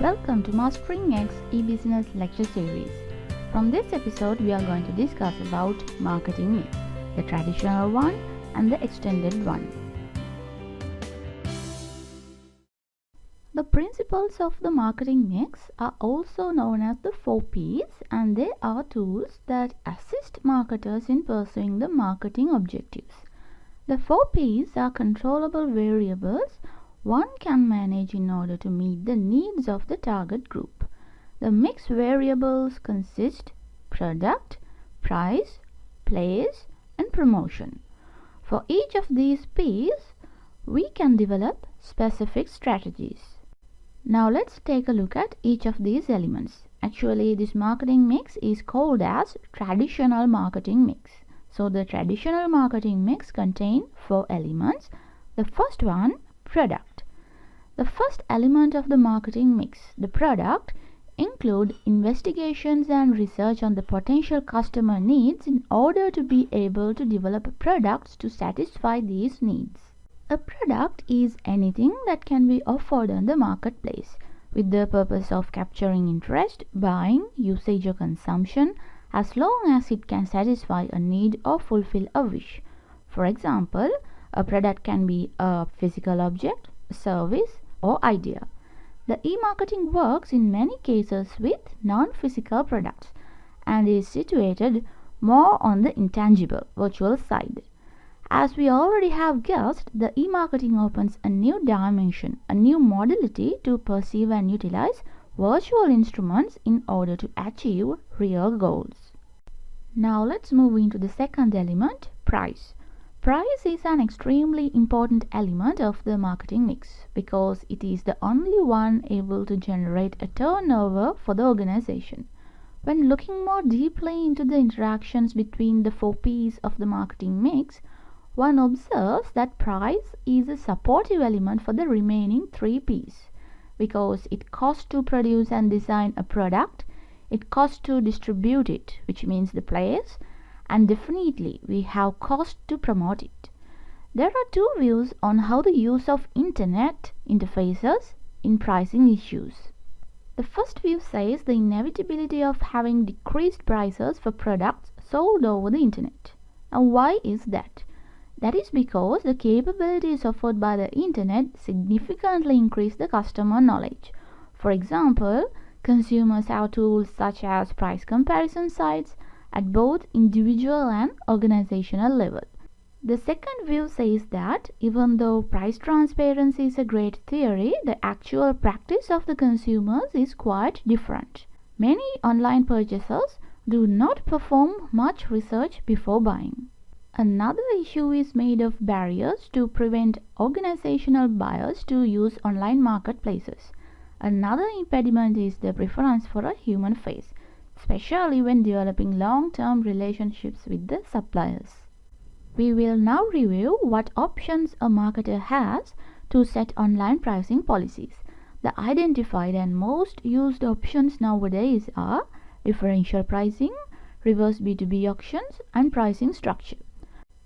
Welcome to Mastering X eBusiness lecture series. From this episode, we are going to discuss about marketing mix, the traditional one and the extended one. The principles of the marketing mix are also known as the 4 Ps, and they are tools that assist marketers in pursuing the marketing objectives. The 4 Ps are controllable variables one can manage in order to meet the needs of the target group. The mix variables consist product, price, place, and promotion. For each of these Ps, we can develop specific strategies. Now let's take a look at each of these elements. Actually, this marketing mix is called as traditional marketing mix. So the traditional marketing mix contains 4 elements. The first one, product. The first element of the marketing mix, the product, include investigations and research on the potential customer needs in order to be able to develop products to satisfy these needs. A product is anything that can be offered on the marketplace with the purpose of capturing interest, buying, usage or consumption, as long as it can satisfy a need or fulfill a wish. For example, a product can be a physical object, a service, or idea. The e-marketing works in many cases with non-physical products and is situated more on the intangible, virtual side. As we already have guessed, the e-marketing opens a new dimension, a new modality to perceive and utilize virtual instruments in order to achieve real goals. Now let's move into the second element, price. Price is an extremely important element of the marketing mix because it is the only one able to generate a turnover for the organization. When looking more deeply into the interactions between the 4 Ps of the marketing mix, one observes that price is a supportive element for the remaining 3 Ps because it costs to produce and design a product, it costs to distribute it, which means the place, and definitely we have cost to promote it. There are 2 views on how the use of internet interfaces in pricing issues. The first view says the inevitability of having decreased prices for products sold over the internet. Now why is that? That is because the capabilities offered by the internet significantly increase the customer knowledge. For example, consumers have tools such as price comparison sites at both individual and organizational level. The second view says that even though price transparency is a great theory, the actual practice of the consumers is quite different. Many online purchasers do not perform much research before buying. Another issue is made of barriers to prevent organizational buyers to use online marketplaces. Another impediment is the preference for a human face, especially when developing long-term relationships with the suppliers. We will now review what options a marketer has to set online pricing policies. The identified and most used options nowadays are differential pricing, reverse B2B auctions, and pricing structure.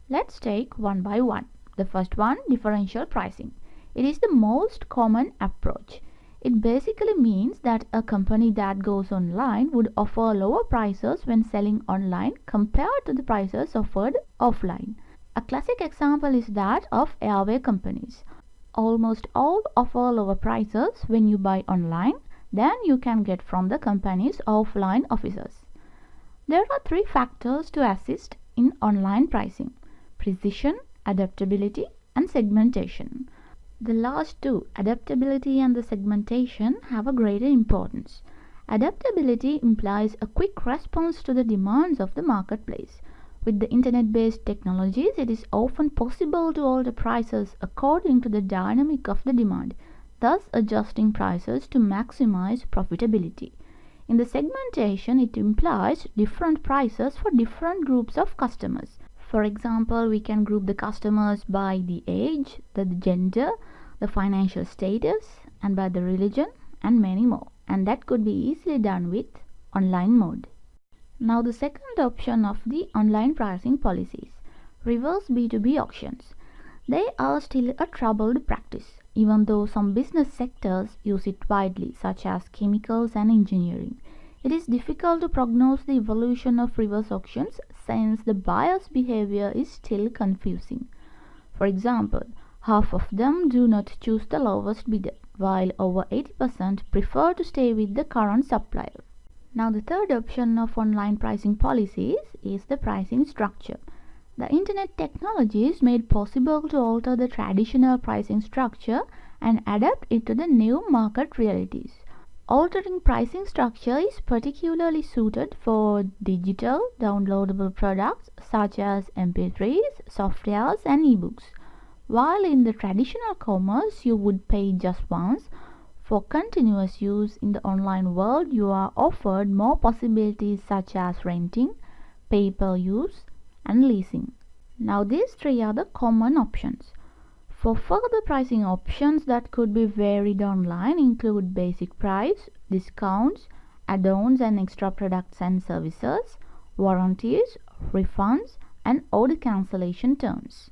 Let's take one by one. The first one, differential pricing. It is the most common approach. It basically means that a company that goes online would offer lower prices when selling online compared to the prices offered offline. A classic example is that of airway companies. Almost all offer lower prices when you buy online than you can get from the company's offline offices. There are 3 factors to assist in online pricing: precision, adaptability, and segmentation. The last 2, adaptability and the segmentation, have a greater importance. Adaptability implies a quick response to the demands of the marketplace. With the internet-based technologies, it is often possible to alter prices according to the dynamic of the demand, thus adjusting prices to maximize profitability. In the segmentation, it implies different prices for different groups of customers. For example, we can group the customers by the age, the gender, the financial status, and by the religion, and many more. And that could be easily done with online mode. Now the second option of the online pricing policies, reverse B2B auctions. They are still a troubled practice. even though some business sectors use it widely, such as chemicals and engineering. It is difficult to prognose the evolution of reverse auctions since the buyer's behavior is still confusing. For example, half of them do not choose the lowest bidder, while over 80% prefer to stay with the current supplier. Now, the third option of online pricing policies is the pricing structure. The internet technology is made possible to alter the traditional pricing structure and adapt it to the new market realities. Altering pricing structure is particularly suited for digital downloadable products such as MP3s, softwares, and ebooks. While in the traditional commerce you would pay just once, for continuous use in the online world you are offered more possibilities such as renting, pay-per-use, and leasing. Now these three are the common options. For further pricing options that could be varied online include basic price, discounts, add-ons and extra products and services, warranties, refunds, and order cancellation terms.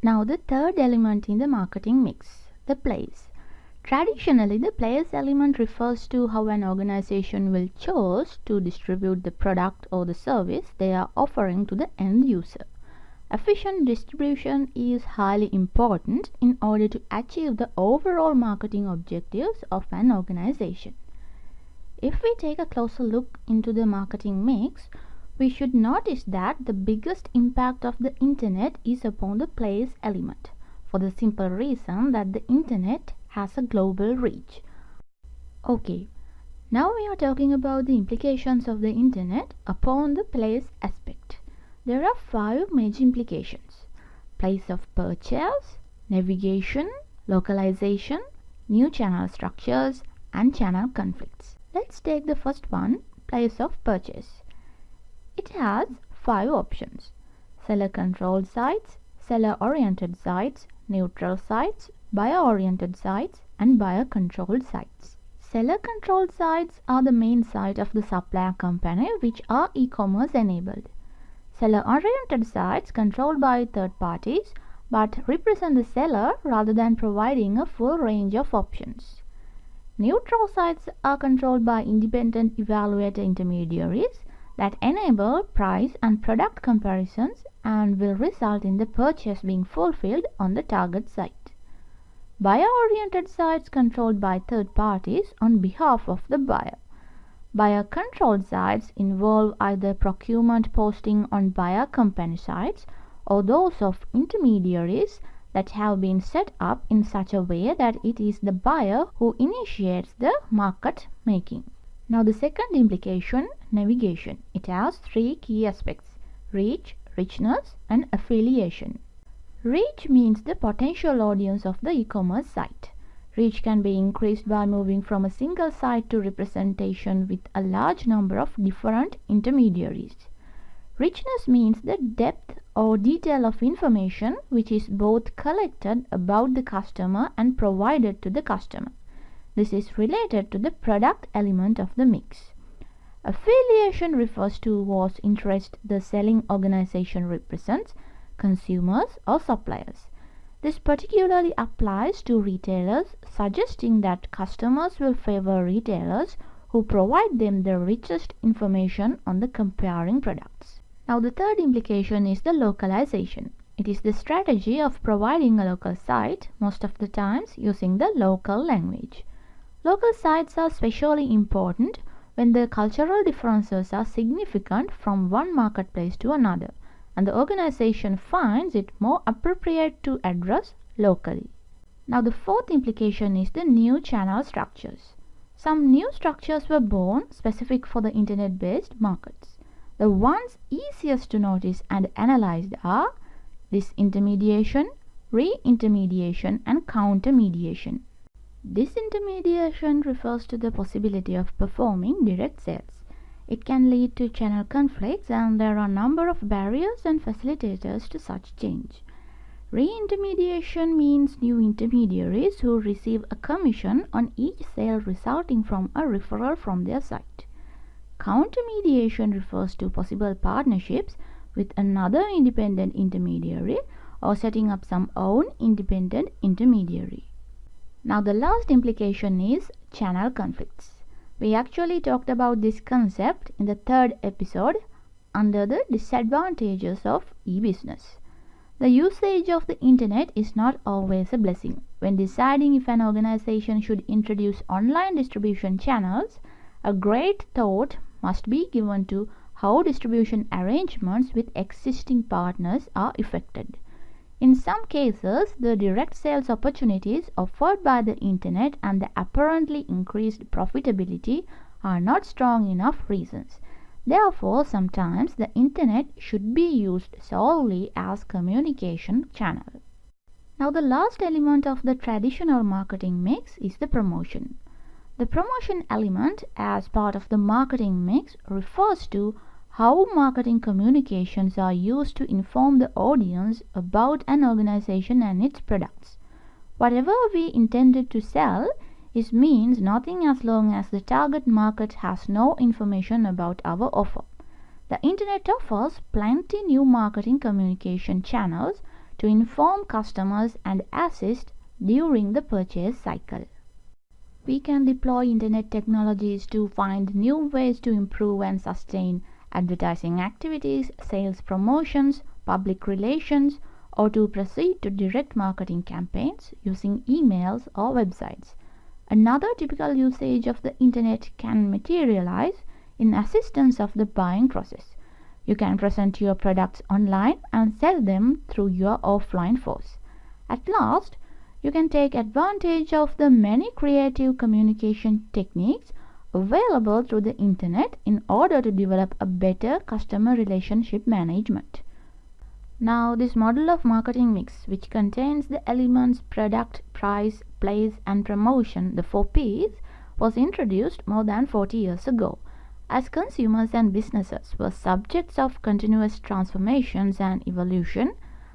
Now the third element in the marketing mix, the place. Traditionally, the place element refers to how an organization will choose to distribute the product or the service they are offering to the end user. Efficient distribution is highly important in order to achieve the overall marketing objectives of an organization. If we take a closer look into the marketing mix, we should notice that the biggest impact of the internet is upon the place element, for the simple reason that the internet has a global reach. Okay, now we are talking about the implications of the internet upon the place aspect. There are 5 major implications: place of purchase, navigation, localization, new channel structures, and channel conflicts. Let's take the first one, place of purchase. It has 5 options: seller controlled sites, seller oriented sites, neutral sites, buyer-oriented sites, and buyer-controlled sites. Seller-controlled sites are the main site of the supplier company which are e-commerce enabled. Seller-oriented sites controlled by third parties but represent the seller rather than providing a full range of options. Neutral sites are controlled by independent evaluator intermediaries that enable price and product comparisons and will result in the purchase being fulfilled on the target site. Buyer-oriented sites controlled by third parties on behalf of the buyer. Buyer-controlled sites involve either procurement posting on buyer company sites or those of intermediaries that have been set up in such a way that it is the buyer who initiates the market making. Now the second implication, navigation. It has 3 key aspects: reach, richness, and affiliation. Reach means the potential audience of the e-commerce site. Reach can be increased by moving from a single site to representation with a large number of different intermediaries. Richness means the depth or detail of information which is both collected about the customer and provided to the customer. This is related to the product element of the mix. Affiliation refers to what interest the selling organization represents, consumers or suppliers. This particularly applies to retailers, suggesting that customers will favor retailers who provide them the richest information on the comparing products. Now the third implication is the localization. It is the strategy of providing a local site, most of the times using the local language. Local sites are especially important when the cultural differences are significant from one marketplace to another, and the organization finds it more appropriate to address locally. Now the fourth implication is the new channel structures. Some new structures were born specific for the internet-based markets. The ones easiest to notice and analyze are disintermediation, re-intermediation, and countermediation. Disintermediation refers to the possibility of performing direct sales. It can lead to channel conflicts, and there are a number of barriers and facilitators to such change. Re-intermediation means new intermediaries who receive a commission on each sale resulting from a referral from their site. Countermediation refers to possible partnerships with another independent intermediary or setting up some own independent intermediary. Now the last implication is channel conflicts. We actually talked about this concept in the third episode under the disadvantages of e-business. The usage of the internet is not always a blessing. When deciding if an organization should introduce online distribution channels, a great thought must be given to how distribution arrangements with existing partners are affected. In some cases, the direct sales opportunities offered by the internet and the apparently increased profitability are not strong enough reasons. Therefore, sometimes the internet should be used solely as communication channel. Now, the last element of the traditional marketing mix is the promotion. The promotion element as part of the marketing mix refers to how marketing communications are used to inform the audience about an organization and its products. Whatever we intended to sell means nothing as long as the target market has no information about our offer. The internet offers plenty new marketing communication channels to inform customers and assist during the purchase cycle. We can deploy internet technologies to find new ways to improve and sustain advertising activities, sales promotions, public relations, or to proceed to direct marketing campaigns using emails or websites. Another typical usage of the internet can materialize in assistance of the buying process. You can present your products online and sell them through your offline force. At last, you can take advantage of the many creative communication techniques available through the internet in order to develop a better customer relationship management. Now, this model of marketing mix, which contains the elements product, price, place and promotion, the 4 P's, was introduced more than 40 years ago. As consumers and businesses were subjects of continuous transformations and evolution,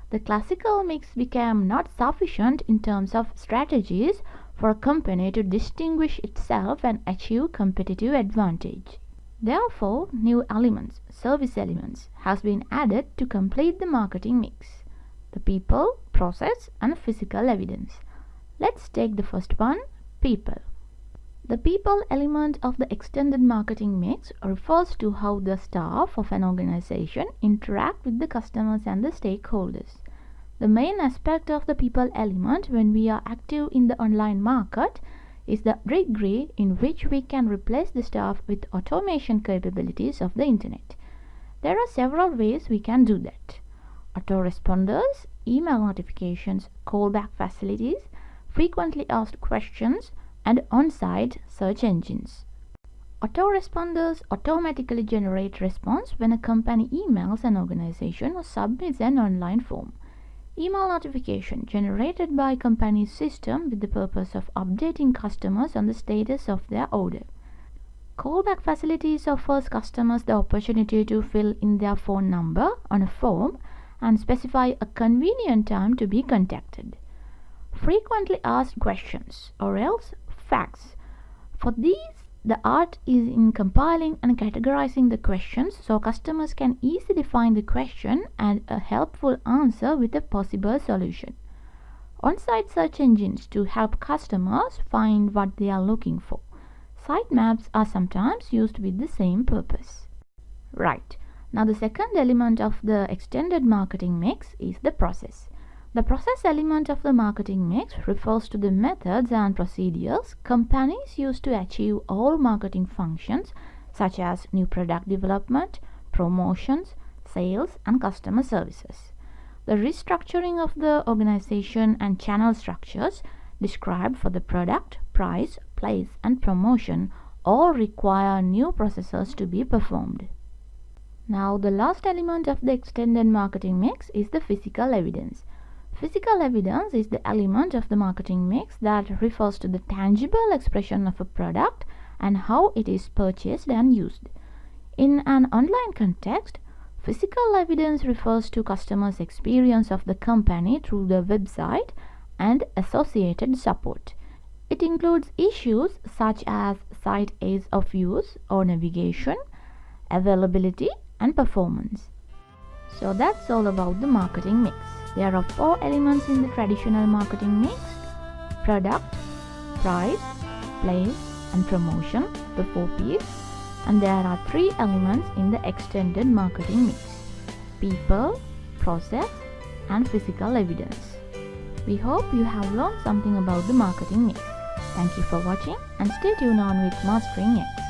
the classical mix became not sufficient in terms of strategies for a company to distinguish itself and achieve competitive advantage. Therefore, new elements, service elements, has been added to complete the marketing mix: the people, process and physical evidence. Let's take the first one, people. The people element of the extended marketing mix refers to how the staff of an organization interact with the customers and the stakeholders. The main aspect of the people element when we are active in the online market is the degree in which we can replace the staff with automation capabilities of the internet. There are several ways we can do that: autoresponders, email notifications, callback facilities, frequently asked questions, and on-site search engines. Autoresponders automatically generate response when a company emails an organization or submits an online form. Email notification generated by company's system with the purpose of updating customers on the status of their order. Callback facilities offers customers the opportunity to fill in their phone number on a form and specify a convenient time to be contacted. Frequently asked questions, or else facts. For these, the art is in compiling and categorizing the questions so customers can easily find the question and a helpful answer with a possible solution. On-site search engines to help customers find what they are looking for. Sitemaps are sometimes used with the same purpose. Right. Now the second element of the extended marketing mix is the process. The process element of the marketing mix refers to the methods and procedures companies use to achieve all marketing functions such as new product development, promotions, sales, and customer services. The restructuring of the organization and channel structures described for the product, price, place, and promotion all require new processes to be performed. Now, the last element of the extended marketing mix is the physical evidence. Physical evidence is the element of the marketing mix that refers to the tangible expression of a product and how it is purchased and used. In an online context, physical evidence refers to customers' experience of the company through the website and associated support. It includes issues such as site ease of use or navigation, availability, and performance. So that's all about the marketing mix. There are 4 elements in the traditional marketing mix: product, price, place, and promotion, the 4 P's. And there are 3 elements in the extended marketing mix: people, process, and physical evidence. We hope you have learned something about the marketing mix. Thank you for watching and stay tuned on with Mastering X.